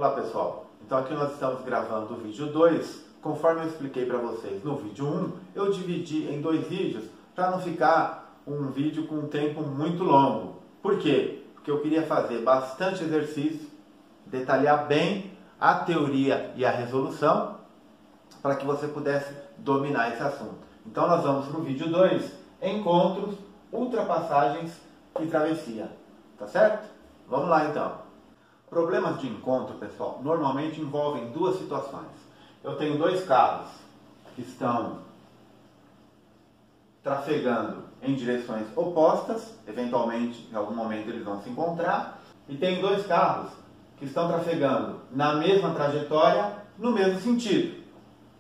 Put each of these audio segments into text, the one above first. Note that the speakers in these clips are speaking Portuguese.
Olá pessoal, então aqui nós estamos gravando o vídeo 2, conforme eu expliquei para vocês no vídeo 1, eu dividi em 2 vídeos para não ficar um vídeo com um tempo muito longo. Por quê? Porque eu queria fazer bastante exercício, detalhar bem a teoria e a resolução para que você pudesse dominar esse assunto. Então nós vamos para o vídeo 2, encontros, ultrapassagens e travessia, tá certo? Vamos lá então. Problemas de encontro, pessoal, normalmente envolvem duas situações. Eu tenho dois carros que estão trafegando em direções opostas, eventualmente, em algum momento eles vão se encontrar, e tenho dois carros que estão trafegando na mesma trajetória, no mesmo sentido.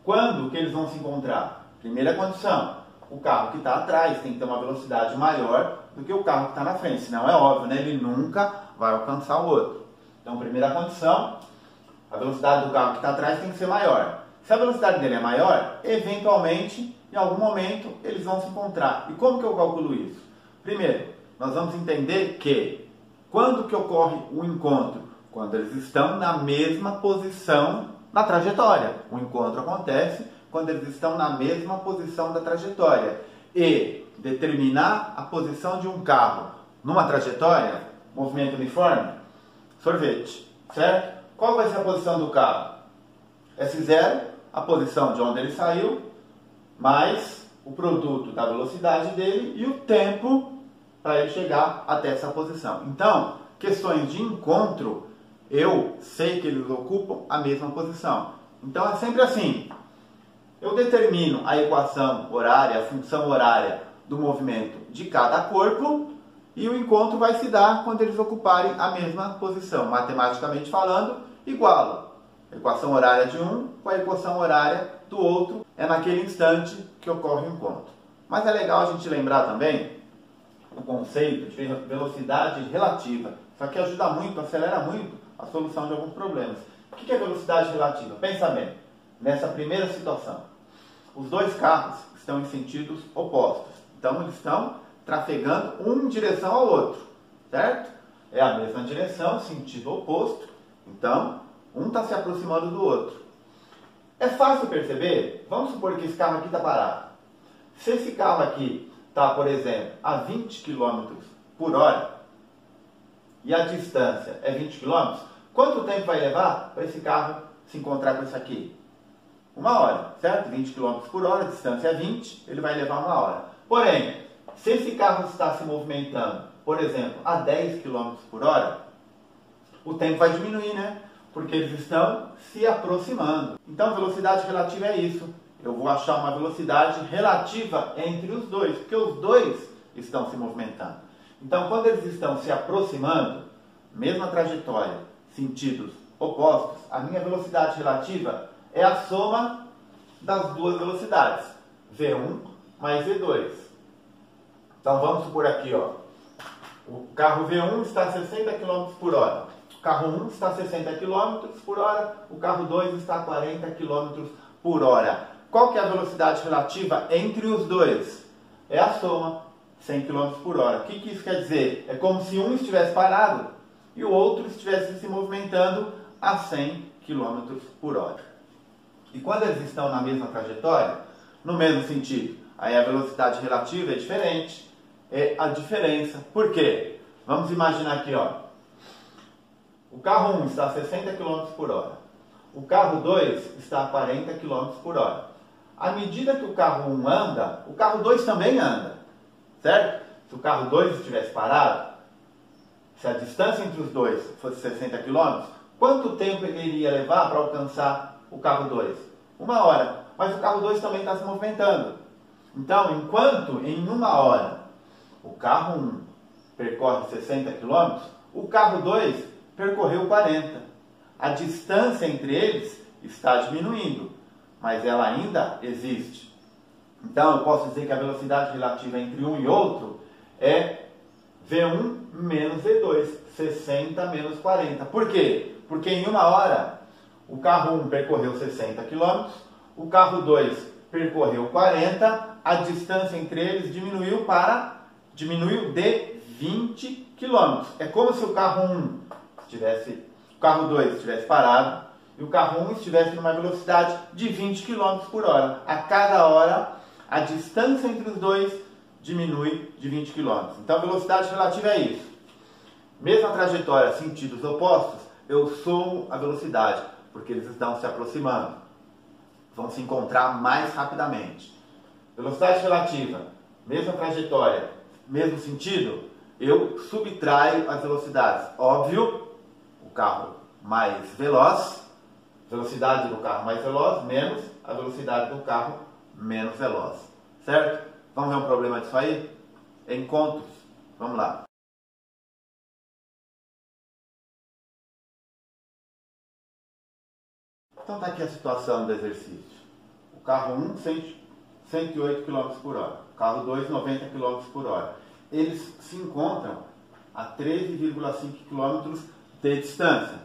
Quando que eles vão se encontrar? Primeira condição, o carro que está atrás tem que ter uma velocidade maior do que o carro que está na frente, senão é óbvio, né? Ele nunca vai alcançar o outro. Então, primeira condição, a velocidade do carro que está atrás tem que ser maior. Se a velocidade dele é maior, eventualmente, em algum momento, eles vão se encontrar. E como que eu calculo isso? Primeiro, nós vamos entender que quando que ocorre o encontro? Quando eles estão na mesma posição na trajetória. O encontro acontece quando eles estão na mesma posição da trajetória. E determinar a posição de um carro numa trajetória, movimento uniforme, sorvete, certo? Qual vai ser a posição do carro? S0, a posição de onde ele saiu, mais o produto da velocidade dele e o tempo para ele chegar até essa posição. Então, questões de encontro, eu sei que eles ocupam a mesma posição. Então, é sempre assim. Eu determino a equação horária, a função horária do movimento de cada corpo, e o encontro vai se dar quando eles ocuparem a mesma posição. Matematicamente falando, igualo a equação horária de um com a equação horária do outro. É naquele instante que ocorre o encontro. Mas é legal a gente lembrar também o conceito de velocidade relativa. Isso aqui ajuda muito, acelera muito a solução de alguns problemas. O que é velocidade relativa? Pensa bem, nessa primeira situação. Os dois carros estão em sentidos opostos. Então, eles estão trafegando um em direção ao outro, certo? É a mesma direção, sentido oposto. Então, um está se aproximando do outro. É fácil perceber? Vamos supor que esse carro aqui está parado. Se esse carro aqui está, por exemplo, a 20 km por hora e a distância é 20 km, quanto tempo vai levar para esse carro se encontrar com esse aqui? 1 hora, certo? 20 km por hora, a distância é 20, ele vai levar 1 hora. Porém, se esse carro está se movimentando, por exemplo, a 10 km por hora, o tempo vai diminuir, né? Porque eles estão se aproximando. Então, velocidade relativa é isso. Eu vou achar uma velocidade relativa entre os dois, porque os dois estão se movimentando. Então, quando eles estão se aproximando, mesma trajetória, sentidos opostos, a minha velocidade relativa é a soma das duas velocidades, V1 mais V2. Então vamos supor aqui, ó, o carro V1 está a 60 km por hora, o carro 1 está a 60 km por hora, o carro 2 está a 40 km por hora. Qual que é a velocidade relativa entre os dois? É a soma, 100 km por hora. O que isso quer dizer? É como se um estivesse parado e o outro estivesse se movimentando a 100 km por hora. E quando eles estão na mesma trajetória, no mesmo sentido, aí a velocidade relativa é diferente. É a diferença. Por quê? Vamos imaginar aqui, ó. O carro 1 está a 60 km por hora. O carro 2 está a 40 km por hora. À medida que o carro 1 anda, o carro 2 também anda. Certo? Se o carro 2 estivesse parado, se a distância entre os dois fosse 60 km, quanto tempo ele iria levar para alcançar o carro 2? 1 hora. Mas o carro 2 também está se movimentando. Então, enquanto em 1 hora o carro 1 percorre 60 km, o carro 2 percorreu 40. A distância entre eles está diminuindo, mas ela ainda existe. Então, eu posso dizer que a velocidade relativa entre um e outro é V1 menos V2, 60 menos 40. Por quê? Porque em 1 hora o carro 1 percorreu 60 km, o carro 2 percorreu 40, a distância entre eles diminuiu de 20 km. É como se o carro 1 tivesse carro 2 estivesse parado e o carro 1 estivesse numa velocidade de 20 km por hora. A cada hora, a distância entre os dois diminui de 20 km. Então, velocidade relativa é isso. Mesma trajetória, sentidos opostos, eu somo a velocidade, porque eles estão se aproximando. Vão se encontrar mais rapidamente. Velocidade relativa, mesma trajetória, mesmo sentido, eu subtraio as velocidades. Óbvio, o carro mais veloz, velocidade do carro mais veloz, menos a velocidade do carro menos veloz. Certo? Vamos ver um problema disso aí? Encontros. Vamos lá. Então está aqui a situação do exercício. O carro 1, 108 km por hora. O carro 2, 90 km por hora. Eles se encontram a 13,5 km de distância.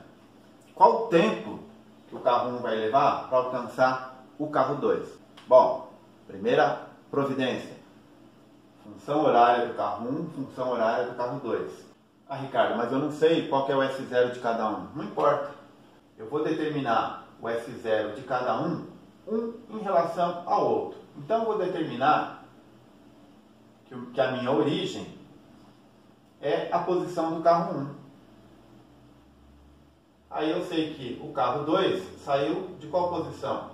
Qual o tempo que o carro 1 vai levar para alcançar o carro 2? Bom, primeira providência. Função horária do carro 1, função horária do carro 2. Ah, Ricardo, mas eu não sei qual que é o S0 de cada um. Não importa. Eu vou determinar o S0 de cada um em relação ao outro. Então, eu vou determinar que a minha origem é a posição do carro 1. Aí eu sei que o carro 2 saiu de qual posição?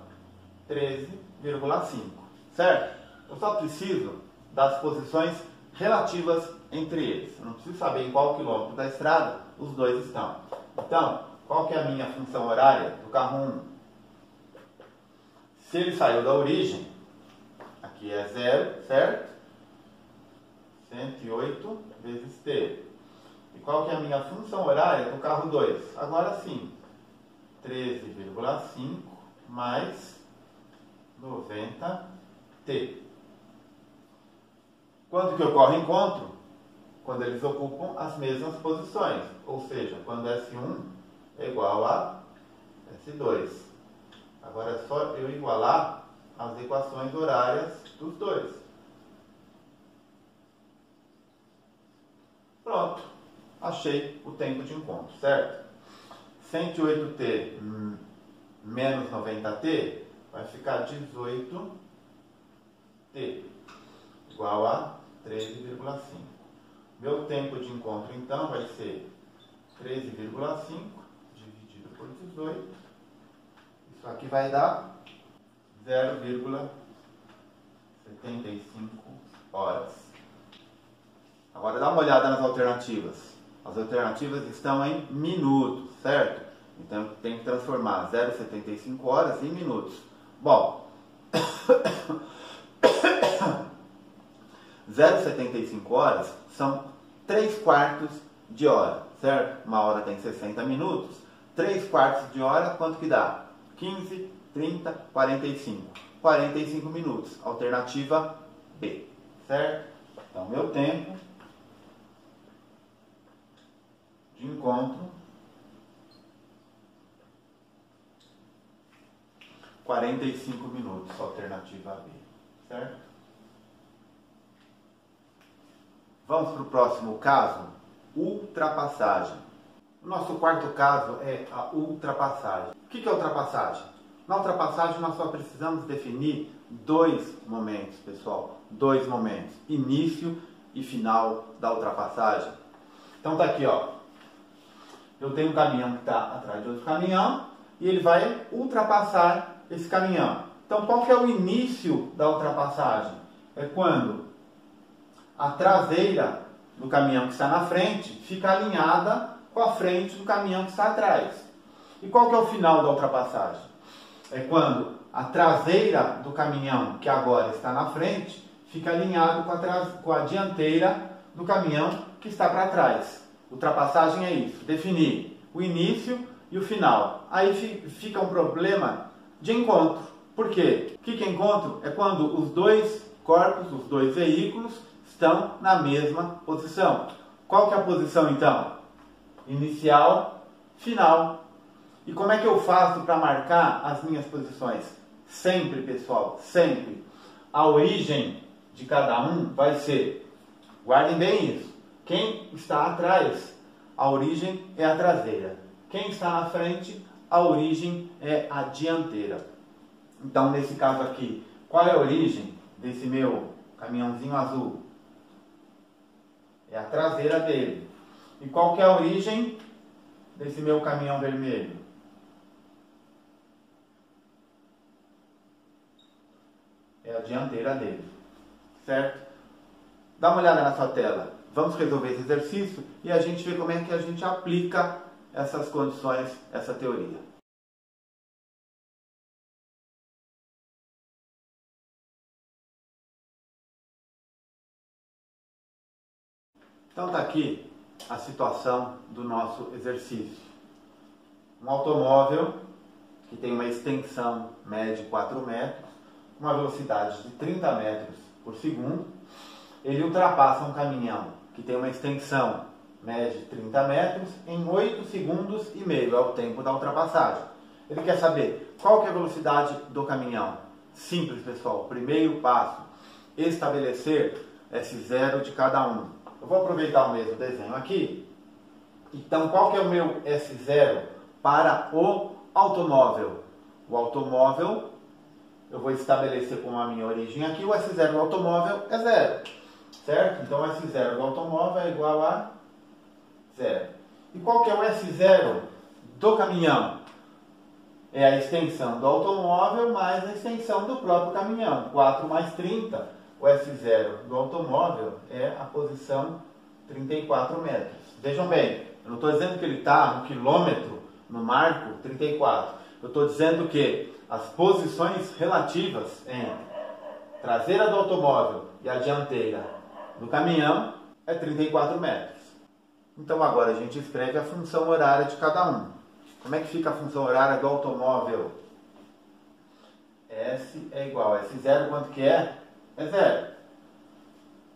13,5, certo? Eu só preciso das posições relativas entre eles. Eu não preciso saber em qual quilômetro da estrada os dois estão. Então, qual que é a minha função horária do carro 1? Se ele saiu da origem, aqui é 0, certo? 108 vezes t. E qual que é a minha função horária do carro 2? Agora sim, 13,5 mais 90t. Quando que ocorre o encontro? Quando eles ocupam as mesmas posições. Ou seja, quando S1 é igual a S2. Agora é só eu igualar as equações horárias dos dois. Pronto. Achei o tempo de encontro, certo? 108t menos 90t vai ficar 18t igual a 13,5. Meu tempo de encontro, então, vai ser 13,5 dividido por 18. Isso aqui vai dar 0,75 horas. Agora dá uma olhada nas alternativas. As alternativas estão em minutos, certo? Então tem que transformar 0,75 horas em minutos. Bom, 0,75 horas são 3/4 de hora, certo? Uma hora tem 60 minutos. 3/4 de hora, quanto que dá? 15, 30, 45. 45 minutos. Alternativa B, certo? Então, meu tempo de encontro, 45 minutos, alternativa B, certo? Vamos para o próximo caso, ultrapassagem. O nosso quarto caso é a ultrapassagem. O que é ultrapassagem? Na ultrapassagem nós só precisamos definir dois momentos, pessoal. Dois momentos, início e final da ultrapassagem. Então tá aqui, ó. Eu tenho um caminhão que está atrás de outro caminhão e ele vai ultrapassar esse caminhão. Então, qual que é o início da ultrapassagem? É quando a traseira do caminhão que está na frente fica alinhada com a frente do caminhão que está atrás. E qual que é o final da ultrapassagem? É quando a traseira do caminhão que agora está na frente fica alinhado com a dianteira do caminhão que está para trás. Ultrapassagem é isso, definir o início e o final. Aí fica um problema de encontro. Por quê? O que é encontro? É quando os dois corpos, os dois veículos, estão na mesma posição. Qual que é a posição então? Inicial, final. E como é que eu faço para marcar as minhas posições? Sempre, pessoal, sempre. A origem de cada um vai ser, guardem bem isso, quem está atrás, a origem é a traseira. quem está na frente, a origem é a dianteira. Então, nesse caso aqui, qual é a origem desse meu caminhãozinho azul? É a traseira dele. E qual que é a origem desse meu caminhão vermelho? É a dianteira dele. Certo? Dá uma olhada na sua tela. Vamos resolver esse exercício e a gente vê como é que a gente aplica essas condições, essa teoria. Então está aqui a situação do nosso exercício. Um automóvel que tem uma extensão média de 4 metros, uma velocidade de 30 metros por segundo, ele ultrapassa um caminhão que tem uma extensão média de 30 metros em 8 segundos e meio, é o tempo da ultrapassagem. Ele quer saber qual que é a velocidade do caminhão. Simples, pessoal. Primeiro passo, estabelecer S0 de cada um. Eu vou aproveitar o mesmo desenho aqui. Então, qual que é o meu S0 para o automóvel? O automóvel, eu vou estabelecer como a minha origem aqui, o S0 do automóvel é 0. Certo? Então, o S0 do automóvel é igual a 0. E qual que é o S0 do caminhão? É a extensão do automóvel mais a extensão do próprio caminhão. 4 mais 30. O S0 do automóvel é a posição 34 metros. Vejam bem, eu não estou dizendo que ele está no quilômetro, no marco 34. Eu estou dizendo que as posições relativas entre traseira do automóvel e a dianteira do caminhão é 34 metros. Então agora a gente escreve a função horária de cada um. Como é que fica a função horária do automóvel? S é igual a S0, quanto que é? É 0.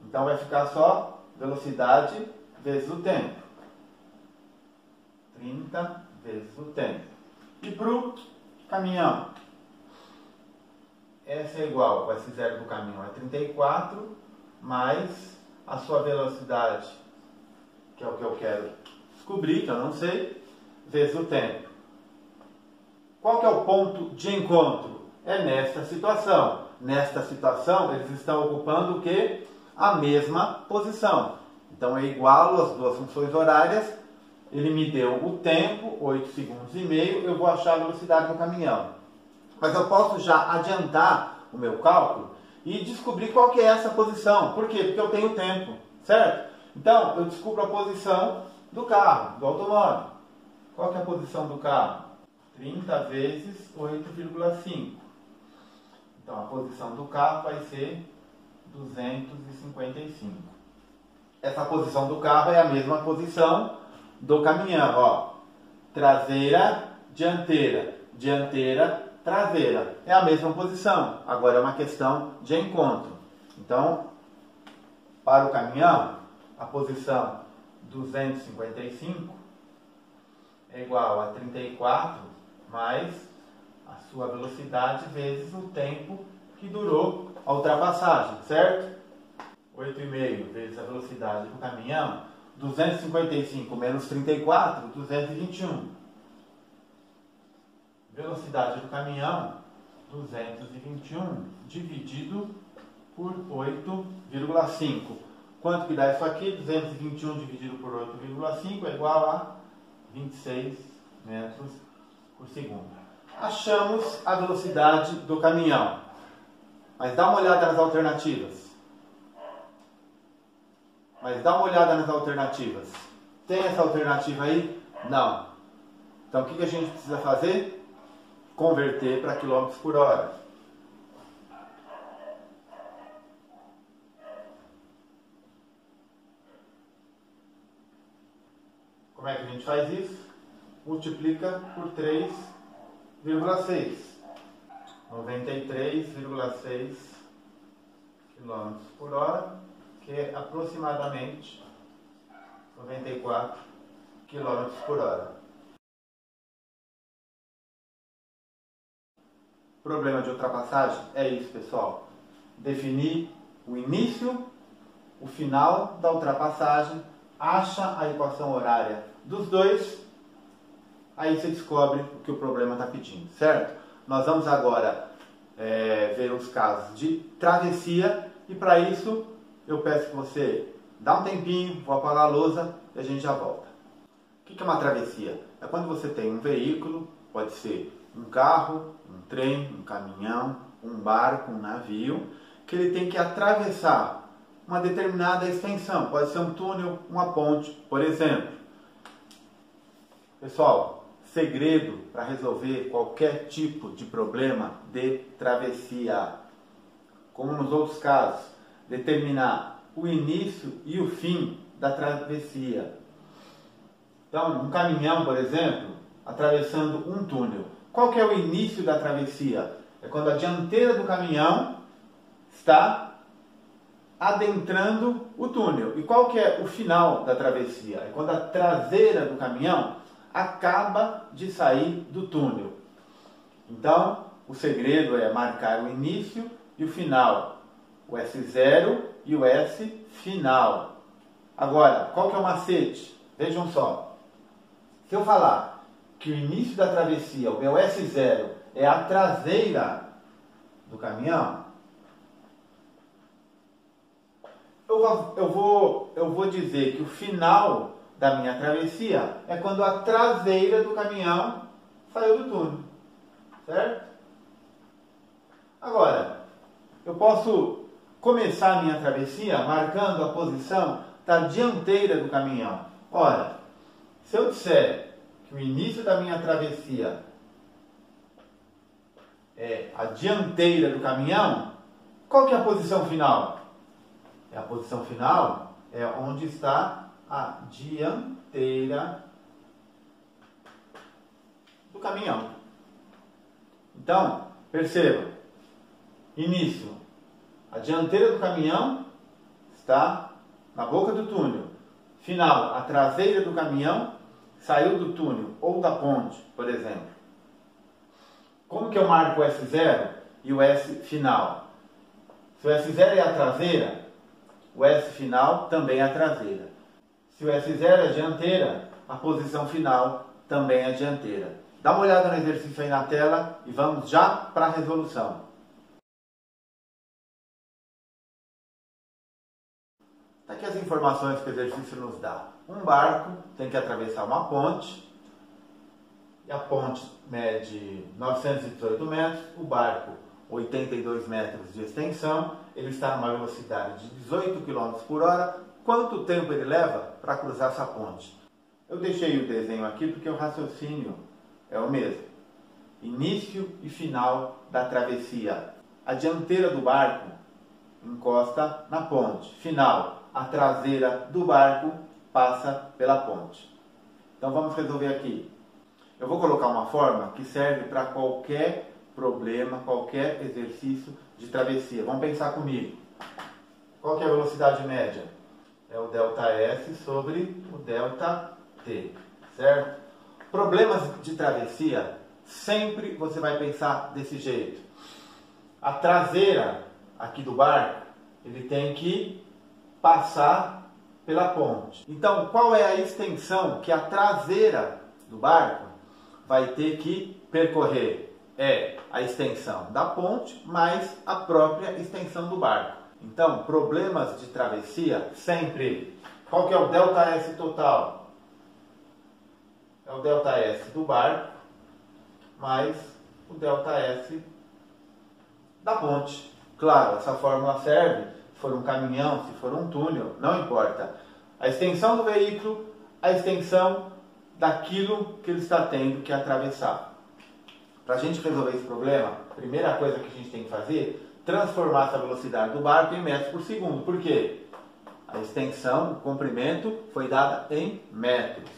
Então vai ficar só velocidade vezes o tempo. 30 vezes o tempo. E para o caminhão? S é igual, o S0 do caminhão é 34, mais a sua velocidade, que é o que eu quero descobrir, que eu não sei, vezes o tempo. Qual que é o ponto de encontro? É nesta situação. Nesta situação, eles estão ocupando o quê? A mesma posição. Então, eu igualo as duas funções horárias. Ele me deu o tempo, 8 segundos e meio. Eu vou achar a velocidade do caminhão. Mas eu posso já adiantar o meu cálculo e descobrir qual que é essa posição. Por quê? Porque eu tenho tempo, certo? Então, eu descubro a posição do carro, do automóvel. Qual que é a posição do carro? 30 vezes 8,5. Então, a posição do carro vai ser 255. Essa posição do carro é a mesma posição do caminhão. Ó. Traseira, dianteira. Dianteira, traseira. É a mesma posição. Agora é uma questão de encontro. Então, para o caminhão, a posição 255 é igual a 34 mais a sua velocidade vezes o tempo que durou a ultrapassagem, certo? 8,5 vezes a velocidade do caminhão, 255 menos 34, 221. Velocidade do caminhão, 221 dividido por 8,5. Quanto que dá isso aqui? 221 dividido por 8,5 é igual a 26 metros por segundo. Achamos a velocidade do caminhão. Mas dá uma olhada nas alternativas. Tem essa alternativa aí? Não. Então o que a gente precisa fazer? Converter para quilômetros por hora. Como é que a gente faz isso? Multiplica por 3,6. 93,6 km por hora, que é aproximadamente 94 km por hora. Problema de ultrapassagem é isso, pessoal. Definir o início, o final da ultrapassagem, acha a equação horária dos dois aí você descobre o que o problema está pedindo, certo? Nós vamos agora ver os casos de travessia e para isso eu peço que você dá um tempinho, vou apagar a lousa e a gente já volta. O que é uma travessia? É quando você tem um veículo, pode ser um carro, um trem, um caminhão, um barco, um navio, que ele tem que atravessar uma determinada extensão. Pode ser um túnel, uma ponte, por exemplo. Pessoal, segredo para resolver qualquer tipo de problema de travessia, como nos outros casos, determinar o início e o fim da travessia. Então, um caminhão, por exemplo, atravessando um túnel. Qual que é o início da travessia? É quando a dianteira do caminhão está adentrando o túnel. E qual que é o final da travessia? É quando a traseira do caminhão acaba de sair do túnel. Então, o segredo é marcar o início e o final. O S0 e o S final. Agora, qual que é o macete? Vejam só. Se eu falar que o início da travessia, o meu S0, é a traseira do caminhão, eu vou dizer que o final da minha travessia é quando a traseira do caminhão saiu do túnel, certo? Agora, eu posso começar a minha travessia marcando a posição da dianteira do caminhão. Ora, se eu disser que o início da minha travessia é a dianteira do caminhão, qual que é a posição final? A posição final é onde está a dianteira do caminhão. Então, perceba, início, a dianteira do caminhão está na boca do túnel. Final, a traseira do caminhão saiu do túnel ou da ponte, por exemplo. Como que eu marco o S0 e o S final? Se o S0 é a traseira, o S final também é a traseira. Se o S0 é a dianteira, a posição final também é a dianteira. Dá uma olhada no exercício aí na tela e vamos já para a resolução. Tá aqui as informações que o exercício nos dá. Um barco tem que atravessar uma ponte, e a ponte mede 918 metros, o barco 82 metros de extensão, ele está numa velocidade de 18 km por hora. Quanto tempo ele leva para cruzar essa ponte? Eu deixei o desenho aqui porque o raciocínio é o mesmo. Início e final da travessia. A dianteira do barco encosta na ponte. Final, a traseira do barco passa pela ponte. Então vamos resolver aqui. Eu vou colocar uma forma que serve para qualquer problema, qualquer exercício de travessia. Vamos pensar comigo. Qual que é a velocidade média? É o ΔS sobre o ΔT, certo? Problemas de travessia, sempre você vai pensar desse jeito. A traseira aqui do barco, ele tem que passar pela ponte. Então, qual é a extensão que a traseira do barco vai ter que percorrer? É a extensão da ponte mais a própria extensão do barco. Então, problemas de travessia, sempre. Qual que é o ΔS total? É o ΔS do barco mais o ΔS da ponte. Claro, essa fórmula serve se for um caminhão, se for um túnel, não importa. A extensão do veículo, a extensão daquilo que ele está tendo que atravessar. Para a gente resolver esse problema, a primeira coisa que a gente tem que fazer é transformar essa velocidade do barco em metros por segundo. Por quê? A extensão, o comprimento, foi dada em metros.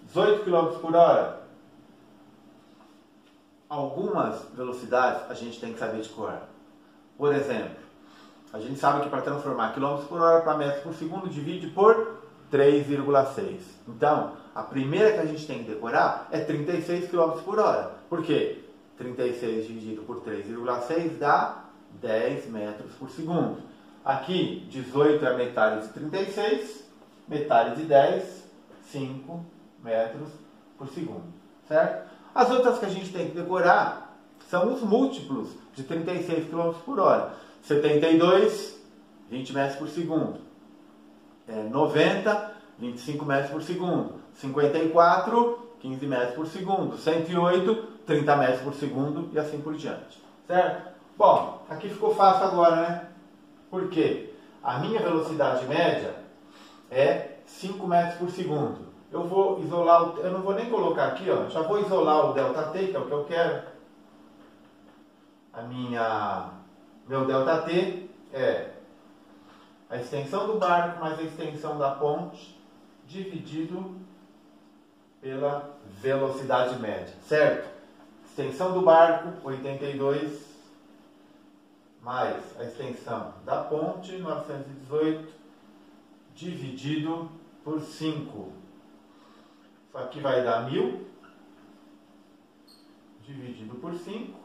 18 km por hora. Algumas velocidades a gente tem que saber de cor. Por exemplo, a gente sabe que para transformar km por hora para metros por segundo, divide por 3,6. Então, a primeira que a gente tem que decorar é 36 km por hora. Por quê? 36 dividido por 3,6 dá 10 metros por segundo. Aqui, 18 é metade de 36, metade de 10, 5 metros por segundo. certo? As outras que a gente tem que decorar são os múltiplos de 36 km por hora. 72, 20 metros por segundo. 90, 25 metros por segundo. 54, 15 metros por segundo. 108, 30 metros por segundo e assim por diante. Certo? Bom, aqui ficou fácil agora, né? Por quê? A minha velocidade média é 5 metros por segundo. Eu vou isolar, eu não vou nem colocar aqui, ó, já vou isolar o ΔT, que é o que eu quero. Meu ΔT é a extensão do barco mais a extensão da ponte dividido pela velocidade média, certo? Extensão do barco, 82, mais a extensão da ponte, 918, dividido por 5. Isso aqui vai dar 1000, dividido por 5.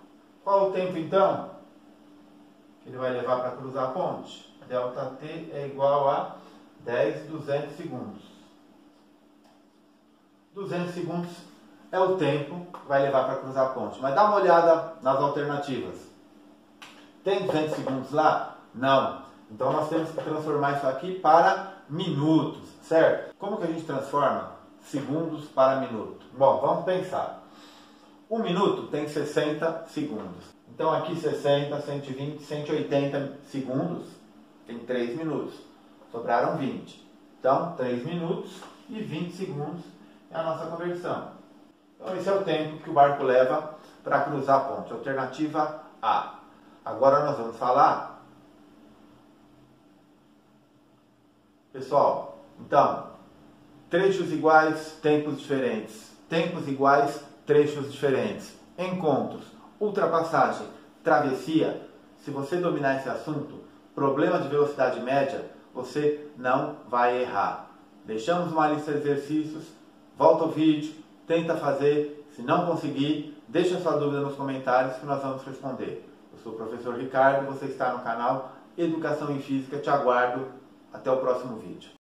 Qual o tempo, então, que ele vai levar para cruzar a ponte? ΔT é igual a 10/200 segundos. 200 segundos é o tempo que vai levar para cruzar a ponte. Mas dá uma olhada nas alternativas. Tem 200 segundos lá? Não. Então nós temos que transformar isso aqui para minutos, certo? Como que a gente transforma segundos para minuto? Bom, vamos pensar. Um minuto tem 60 segundos. Então aqui 60, 120, 180 segundos tem 3 minutos. Sobraram 20. Então 3 minutos e 20 segundos é a nossa conversão. Então esse é o tempo que o barco leva para cruzar a ponte. Alternativa A. Agora nós vamos falar, pessoal, então, trechos iguais, tempos diferentes. Tempos iguais, trechos diferentes. Encontros, ultrapassagem, travessia. Se você dominar esse assunto, problema de velocidade média, você não vai errar. Deixamos uma lista de exercícios, volta ao vídeo, tenta fazer. Se não conseguir, deixa sua dúvida nos comentários que nós vamos responder. Eu sou o professor Ricardo, você está no canal Educação em Física. Te aguardo. Até o próximo vídeo.